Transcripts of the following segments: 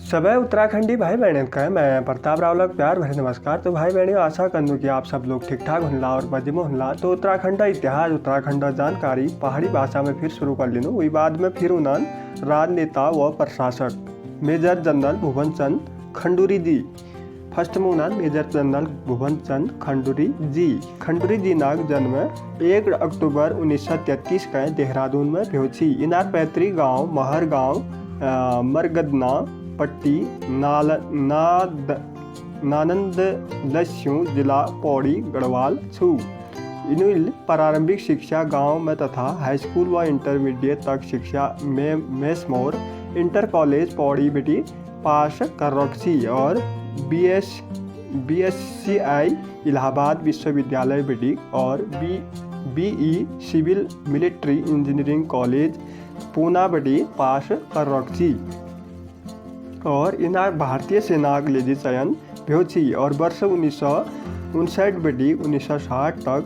सबै उत्तराखंडी भाई बहन का मैं प्रताप रावला प्यार भरे नमस्कार। तो भाई बहनों, आशा करूँ कि आप सब लोग ठीक ठाक होंला और मजे में होंला। तो उत्तराखंड इतिहास, उत्तराखंड जानकारी पहाड़ी भाषा में फिर शुरू कर लेनू। वही बाद में फिर उन्होंने राजनेता व प्रशासक मेजर जनरल भुवन चंद खंडूरी जी। फर्स्ट में उन्होंने मेजर जनरल भुवन चंद खंडूरी जी नाग जन्म 1 अक्टूबर 1933 का देहरादून में भ्यो छी। इनार पैतृक गाँव महर गाँव मरगदना पट्टी नानंद लस्यू जिला पौड़ी गढ़वाल छू। इनुल प्रारंभिक शिक्षा गांव में तथा हाई स्कूल व इंटरमीडिएट तक शिक्षा मेसमोर इंटर कॉलेज पौड़ी बेटी पास कर रखी और BSCI इलाहाबाद विश्वविद्यालय बेटी और BE civil military engineering college Poona बेटी पास कर रखी और इनार भारतीय सेना के लिए चयन भ्यो छी और वर्ष 1959 बेटी 1960 तक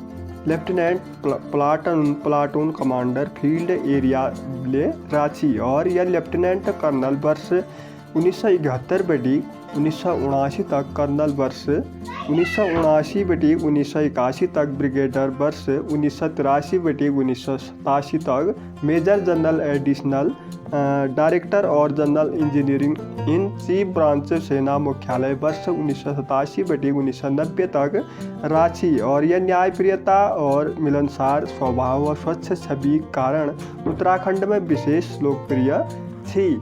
lieutenant platoon commander field area ले रांची और यह लेफ्टिनेंट कर्नल वर्ष 1971 बेटी 1979 तक कर्नल वर्ष 1979 बेटी 1981 तक ब्रिगेडियर वर्ष 1983 बेटी 1987 तक मेजर जनरल एडिशनल डायरेक्टर और general engineering in chief branch सेना मुख्यालय वर्ष 1987 बेटी 1990 तक रांची और यह न्यायप्रियता और मिलनसार स्वभाव व स्वच्छ छवि के कारण उत्तराखंड में विशेष लोकप्रिय थी।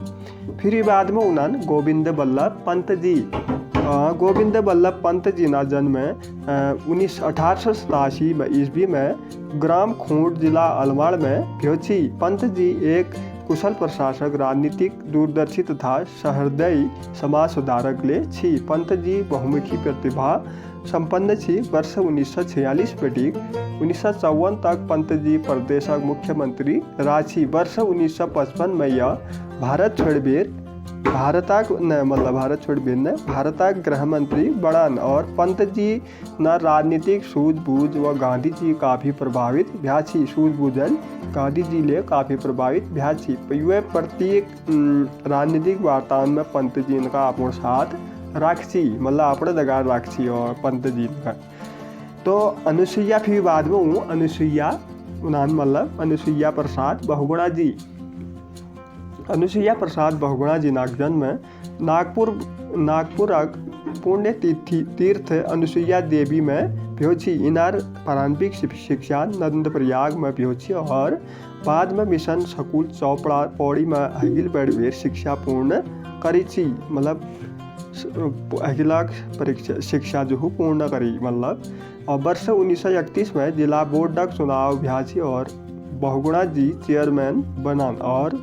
फिर बाद में उन्होंने गोविंद बल्लभ पंत जी ना जन्म 1887 में ईस्वी में ग्राम खूंट जिला अलवाड़ में भ्यो छी। पंत जी एक कुशल प्रशासक, राजनीतिक दूरदर्शी तथा सहृदयी समाज सुधारक ले छी। पंत जी बहुमुखी प्रतिभा संपन्न छी। वर्ष 1946 बेटी 1954 तक पंत जी प्रदेशक मुख्यमंत्री रांची। वर्ष 1955 में यह भारत गृह मंत्री बढ़न और पंत जी न राजनीतिक सूझबूझ व गांधी जी काफ़ी प्रभावित भ्या छी। सूझबूझल गांधी जी ले काफ़ी प्रभावित भ्या छी। वे प्रत्येक राजनीतिक वार्ता में पंत जी का अपना साथ राखी, मतलब अपने दगार राखी और पंत जी का। तो अनुसुईया फिर बाद में हूँ अनुसुईया प्रसाद बहुगुणा जी नाग जन्म नागपुर पुण्य तीर्थ अनुसुईया देवी में भ्यो छी। इनार प्रारंभिक शिक्षा नंदप्रयाग में भ्यो छी और बाद में मिशन स्कूल चौपड़ा पौड़ी में अगिल बेर शिक्षा पूर्ण करी छी। मतलब अगिला परीक्षा शिक्षा जो पूर्ण करी मतलब। और वर्ष 1931 में जिला बोर्डक चुनाव भ्या छी और बहुगुणा जी चेयरमैन बनन और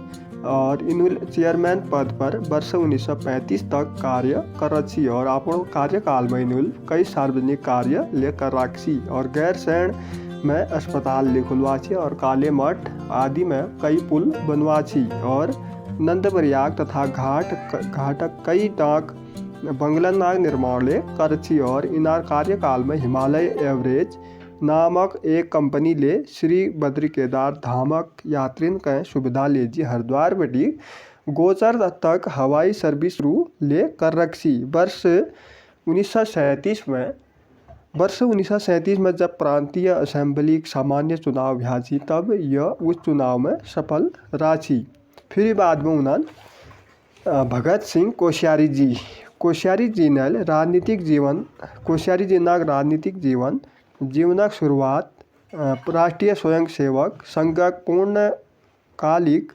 इन चेयरमैन पद पर वर्ष 1935 तक कार्य कर छी और अपन कार्यकाल में इनुल कई सार्वजनिक कार्य लेकर राखी और गैर सैन्य में अस्पताल ले खुलवा छी और काले मठ आदि में कई पुल बनवा छी और नंदप्रयाग तथा घाटक कई डाक बंगला निर्माण ले कर छी और इनार कार्यकाल में हिमालय एवरेज नामक एक कंपनी ले श्री बद्री केदार धामक यात्रिन के सुविधा ले जी हरिद्वार बेटी गोचर तक हवाई सर्विस शुरू ले कर रखी। वर्ष 1937 में जब प्रांतीय असेंबली सामान्य चुनाव भ्या छी तब यह उस चुनाव में सफल राची। फिर बाद में उन्होंने भगत सिंह कोश्यारी जी ने राजनीतिक जीवनक शुरुआत राष्ट्रीय स्वयंसेवक संघक पूर्णकालिक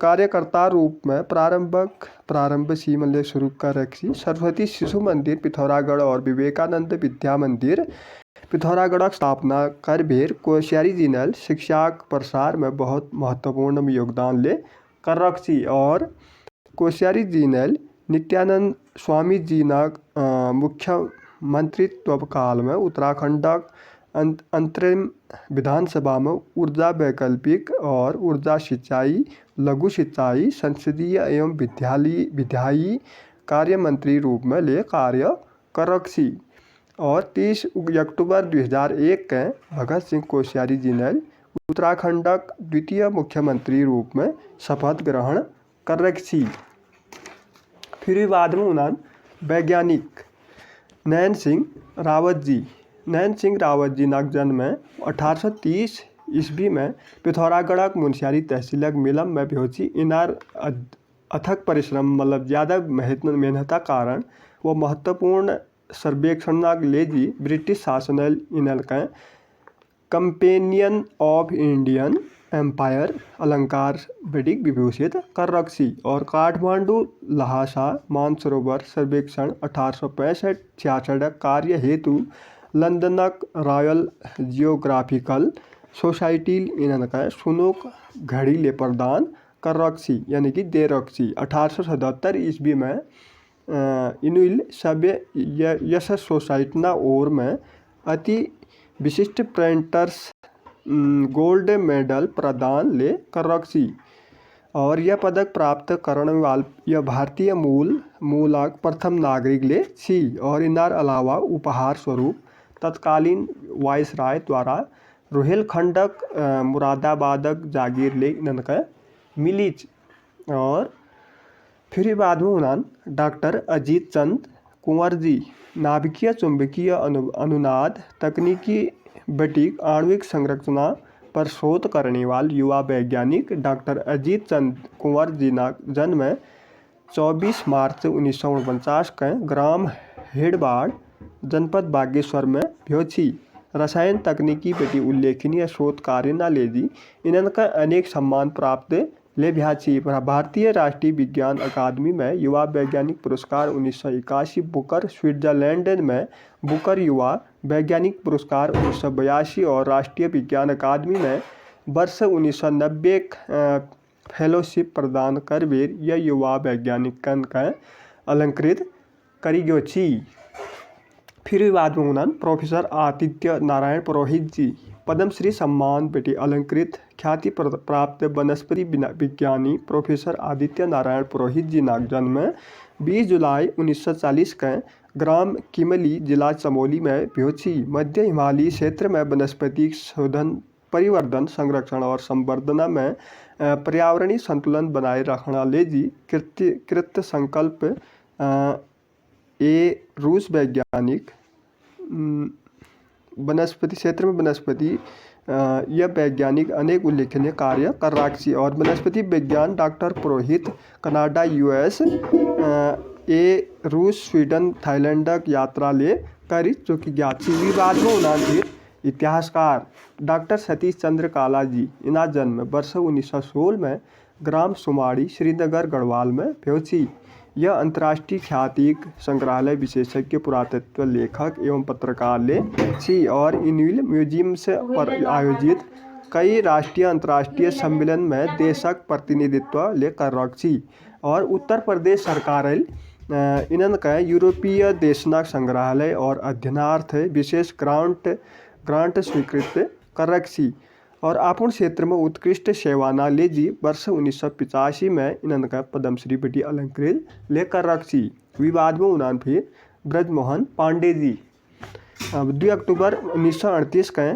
कार्यकर्ता रूप में प्रारंभ सी मतलब शुरू कर रखी। सरस्वती शिशु मंदिर पिथौरागढ़ और विवेकानंद विद्या मंदिर पिथौरागढ़ स्थापना कर भेर कोश्यारी जी ने शिक्षा प्रसार में बहुत महत्वपूर्ण योगदान ले कर रखी और कोश्यारी जी ने नित्यानंद स्वामी जी ना मुख्यमंत्रित्व काल में उत्तराखंड अंतरिम विधानसभा में ऊर्जा वैकल्पिक और ऊर्जा सिंचाई, लघु सिंचाई, संसदीय एवं विधायी कार्य मंत्री रूप में ले कार्य कर रखी और 30 अक्टूबर 2001 के भगत सिंह कोश्यारी जी ने उत्तराखंड द्वितीय मुख्यमंत्री रूप में शपथ ग्रहण कर रखी। फिर बाद में उन्हान वैज्ञानिक नैन सिंह रावत जी। नैन सिंह रावत जी नाक जन्म 1830 ईस्वी में पिथौरागढ़ मुनस्यारी तहसील मिलम में भ्योची। इनार अथक परिश्रम मतलब ज़्यादा मेहनत कारण वो महत्वपूर्ण सर्वेक्षण ले जी ब्रिटिश शासन इनल के कंपेनियन ऑफ इंडियन एम्पायर अलंकार बेटिक विभूषित कर रखी। और काठमांडू लहासा मानसरोवर सर्वेक्षण 1865-66 कार्य हेतु लंदनक रॉयल जियोग्राफिकल सोसाइटी इनका सुनोक घड़ी ले प्रदान कर रखी यानी कि दे रखी। 1877 ईस्वी में इनुइल सभ्य यश सोसाइटी ओर में अति विशिष्ट प्रिंटर्स गोल्ड मेडल प्रदान ले कर रखी। और यह पदक प्राप्त करने वाले यह भारतीय मूलक प्रथम नागरिक ले छी। और इनार अलावा उपहार स्वरूप तत्कालीन वायसराय द्वारा रोहिलखंडक मुरादाबादक जागीर ले इनका मिली। और फिर बाद में उन्हान डॉक्टर अजीत चंद कुंवर जी नाभिकीय चुंबकीय अनुनाद तकनीकी बटीक आणविक संरचना पर शोध करने वाले युवा वैज्ञानिक डॉक्टर अजीत चंद कुंवर जी ना जन्म 24 मार्च 1949 के ग्राम हेड़बाड़ जनपद बागेश्वर में भ्योची। रसायन तकनीकी बेटी उल्लेखनीय शोध कार्य न ले जी इनका अनेक सम्मान प्राप्त ले भ्याची। भारतीय राष्ट्रीय विज्ञान अकादमी में युवा वैज्ञानिक पुरस्कार 1981 बुकर, स्विट्जरलैंड में बुकर युवा वैज्ञानिक पुरस्कार 1982 और राष्ट्रीय विज्ञान अकादमी में वर्ष 1990 फेलोशिप प्रदान कर बेर यह युवा वैज्ञानिकन का अलंकृत करी गयो छी। फिर बाद में उन्होंने प्रोफेसर आदित्य नारायण पुरोहित जी पद्मश्री सम्मान बेटी अलंकृत ख्याति प्राप्त वनस्पति विज्ञानी प्रोफेसर आदित्य नारायण पुरोहित जी नाग जन्म 20 जुलाई 1940 के ग्राम किमली जिला चमोली में भ्योची। मध्य हिमालयी क्षेत्र में वनस्पति शोधन परिवर्धन संरक्षण और संवर्धन में पर्यावरणीय संतुलन बनाए रखना ले जी कृत संकल्प रूस वैज्ञानिक वनस्पति क्षेत्र में वनस्पति यह वैज्ञानिक अनेक उल्लेखनीय कार्य कर रखी। और वनस्पति विज्ञान डॉक्टर पुरोहित कनाडा यूएस रूस स्वीडन थाईलैंड यात्रा ले करी चुकी ज्ञात। बाद में उन्होंने इतिहासकार डॉक्टर सतीश चंद्र काला जी इना जन्म वर्ष 1916 में ग्राम सुमाड़ी श्रीनगर गढ़वाल में भ्योची। यह अंतर्राष्ट्रीय ख्यातिक संग्रहालय विशेषज्ञ पुरातत्व लेखक एवं पत्रकार ले छी। और इंडियन म्यूजियम से पर आयोजित कई राष्ट्रीय अंतर्राष्ट्रीय सम्मेलन में देशक प्रतिनिधित्व ले कर रखी। और उत्तर प्रदेश सरकार इनका यूरोपीय देशना संग्रहालय और अध्ययनार्थ विशेष ग्रांट स्वीकृत कर रखी। और अपन क्षेत्र में उत्कृष्ट सेवाना ले जी वर्ष 1985 में इनका पद्मश्री बेटी अलंकृत लेकर रखी। विवाद में उन्होंने फिर ब्रजमोहन पांडे जी 2 अक्टूबर 1938 के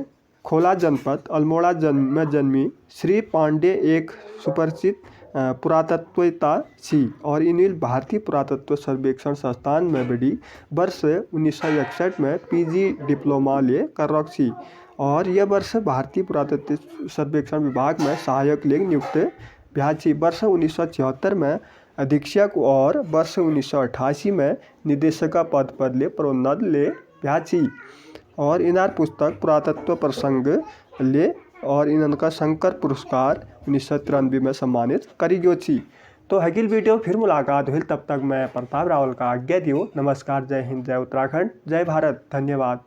खोला जनपद अल्मोड़ा में जन्मी श्री पांडे एक सुपरिचित पुरातत्ववेत्ता छी। और इन्हें भारतीय पुरातत्व सर्वेक्षण संस्थान में बड़ी वर्ष 1961 में पीजी डिप्लोमा ले कर रखी। और यह वर्ष भारतीय पुरातत्व सर्वेक्षण विभाग में सहायक ले नियुक्त भ्याची। वर्ष 1976 में अधीक्षक और वर्ष 1988 में निदेशक पद पर ले प्रोन्नत ले भ्याची। और इनार पुस्तक पुरातत्व प्रसंग ले और इनका शंकर पुरस्कार 1993 में सम्मानित करी गयो छी। तो अगली वीडियो फिर मुलाकात हुई, तब तक मैं प्रताप रावल का आज्ञा दियो। नमस्कार, जय हिंद, जय उत्तराखंड, जय भारत, धन्यवाद।